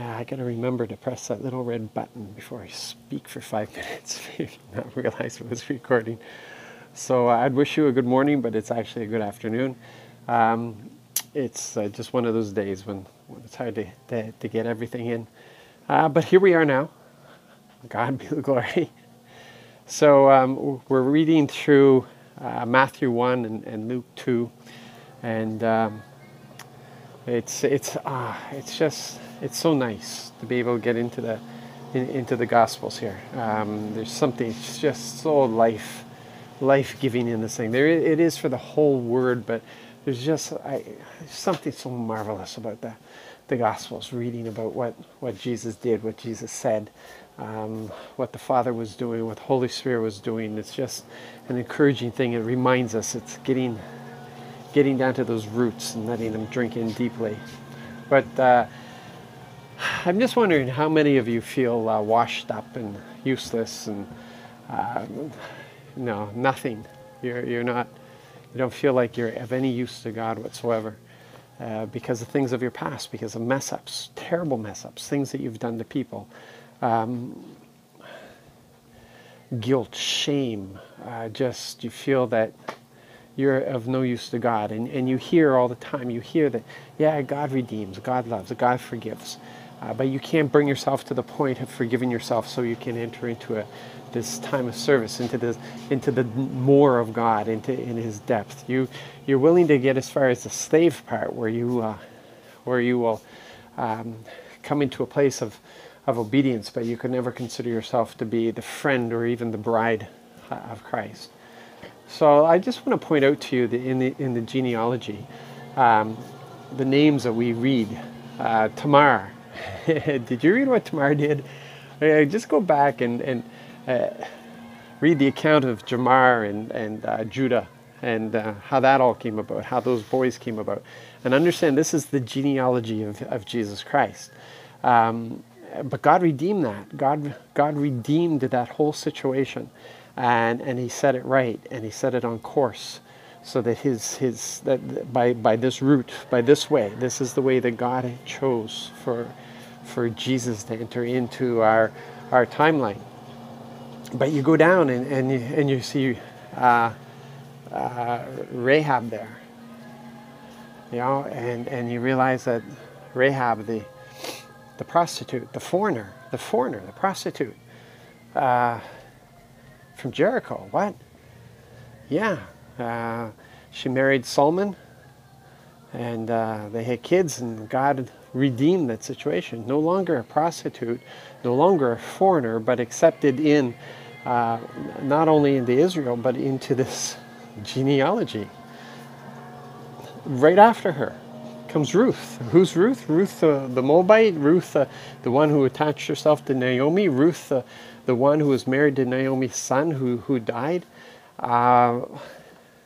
I got to remember to press that little red button before I speak for 5 minutes. Not realize it was recording. So I'd wish you a good morning, but it's actually a good afternoon. It's just one of those days when it's hard to get everything in. But here we are now. God be the glory. So we're reading through Matthew 1 and Luke 2, and it's so nice to be able to get into the Gospels here. There's something just so life-giving in this thing. It is for the whole word, but there's just something so marvelous about the Gospels, reading about what Jesus did, what Jesus said, what the Father was doing, what the Holy Spirit was doing. It's just an encouraging thing. It reminds us it's getting down to those roots and letting them drink in deeply. But I'm just wondering how many of you feel washed up and useless and no, nothing. You're not. You don't feel like you're of any use to God whatsoever because of things of your past, because of mess-ups, terrible mess-ups, things that you've done to people. Guilt, shame, just you feel that you're of no use to God. And you hear all the time, you hear that, yeah, God redeems, God loves, God forgives. But you can't bring yourself to the point of forgiving yourself so you can enter into this time of service, into the more of God, in His depth. You're willing to get as far as the slave part, where you will come into a place of obedience, but you can never consider yourself to be the friend or even the bride of Christ. So I just want to point out to you that in the genealogy, the names that we read. Tamar. Did you read what Tamar did? Just go back and read the account of Jamar and Judah and how that all came about, how those boys came about. And understand this is the genealogy of Jesus Christ. But God redeemed that. God redeemed that whole situation. And He set it right, and He set it on course, so that that by this route, by this way, this is the way that God chose for Jesus to enter into our timeline. But you go down and you see Rahab there, and you realize that Rahab, the prostitute, the foreigner, the prostitute. From Jericho. What? Yeah. She married Solomon, and they had kids, and God redeemed that situation. No longer a prostitute, no longer a foreigner, but accepted in not only into Israel, but into this genealogy. Right after her comes Ruth. Who's Ruth? Ruth the Moabite. Ruth the one who attached herself to Naomi. Ruth the one who was married to Naomi's son who died.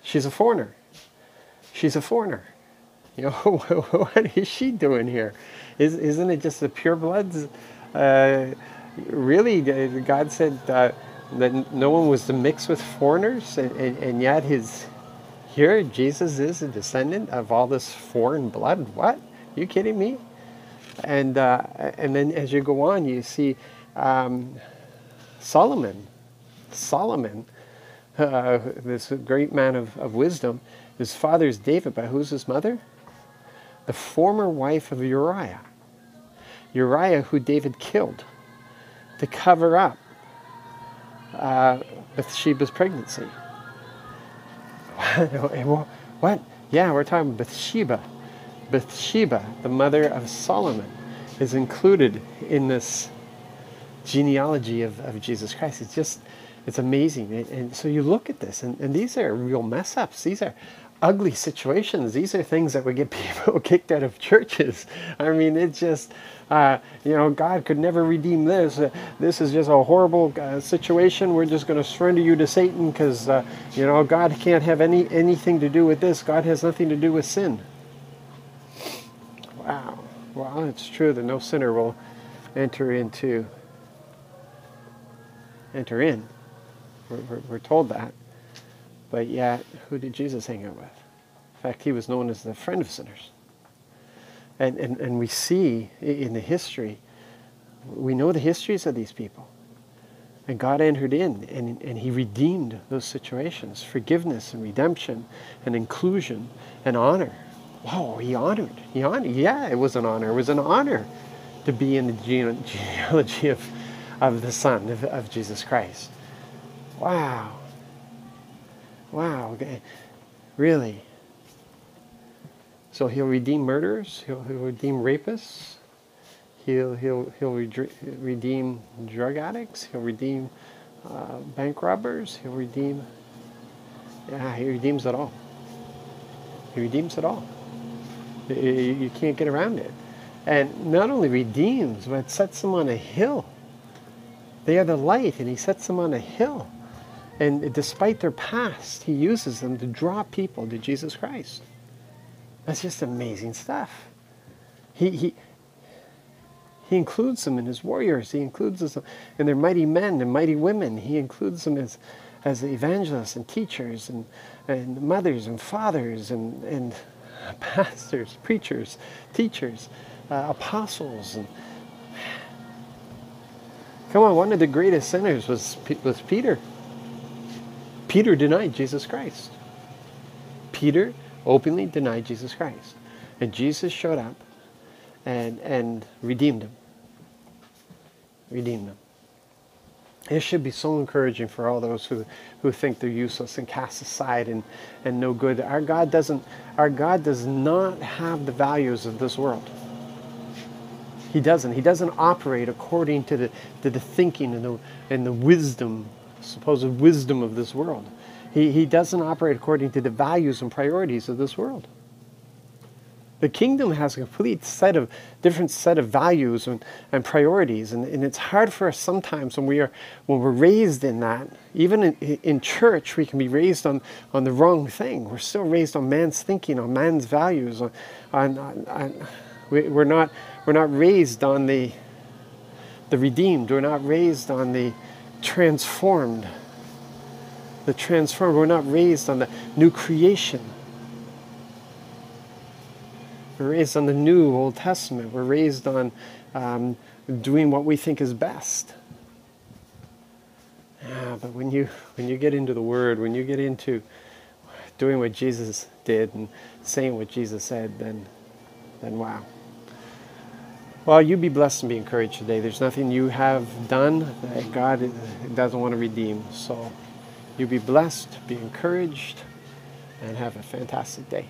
She's a foreigner. She's a foreigner. What is she doing here? Isn't it just the purebloods? Really, God said that no one was to mix with foreigners, and yet here Jesus is a descendant of all this foreign blood. What? Are you kidding me? And then as you go on, you see Solomon, this great man of wisdom. His father's David, but who's his mother? The former wife of Uriah. Uriah, who David killed to cover up Bathsheba's pregnancy. What? Yeah, we're talking Bathsheba. Bathsheba, the mother of Solomon, is included in this genealogy of Jesus Christ. It's amazing. And so you look at this, and these are real mess-ups. These are ugly situations. These are things that would get people kicked out of churches. I mean, it's just, God could never redeem this. This is just a horrible situation. We're just going to surrender you to Satan because, God can't have anything to do with this. God has nothing to do with sin. Wow. Well, it's true that no sinner will enter in. We're told that. But yet, who did Jesus hang out with? In fact, He was known as the friend of sinners. And we see in the history We know the histories of these people. And God entered in and he redeemed those situations. Forgiveness and redemption and inclusion and honor. Wow, he honored. Yeah, it was an honor. It was an honor to be in the genealogy of the Son of Jesus Christ. Wow. Wow. Okay. Really. So he'll redeem murderers. He'll redeem rapists. He'll redeem drug addicts. He'll redeem bank robbers. He redeems it all. He redeems it all. You can't get around it. And not only redeems, but sets them on a hill. They are the light, and he sets them on a hill. And despite their past, he uses them to draw people to Jesus Christ. That's just amazing stuff. He includes them in his warriors. He includes them in their mighty men and mighty women. He includes them as evangelists and teachers and mothers and fathers and pastors, preachers, teachers, apostles. And come on, one of the greatest sinners was Peter. Peter denied Jesus Christ. Peter openly denied Jesus Christ. And Jesus showed up and redeemed him. Redeemed him. It should be so encouraging for all those who think they're useless and cast aside and no good. Our God does not have the values of this world. He doesn't. He doesn't operate according to the thinking and the wisdom, supposed wisdom of this world. He doesn't operate according to the values and priorities of this world. The kingdom has a complete different set of values and priorities, and it's hard for us sometimes when we're raised in that. Even in church, we can be raised on the wrong thing. We're still raised on man's thinking, on man's values. We're not raised on the redeemed. We're not raised on the transformed. We're not raised on the new creation. We're raised on the new Old Testament. We're raised on doing what we think is best. But when you get into the Word, when you get into doing what Jesus did and saying what Jesus said, then wow. Well, you be blessed and be encouraged today. There's nothing you have done that God doesn't want to redeem. So you be blessed, be encouraged, and have a fantastic day.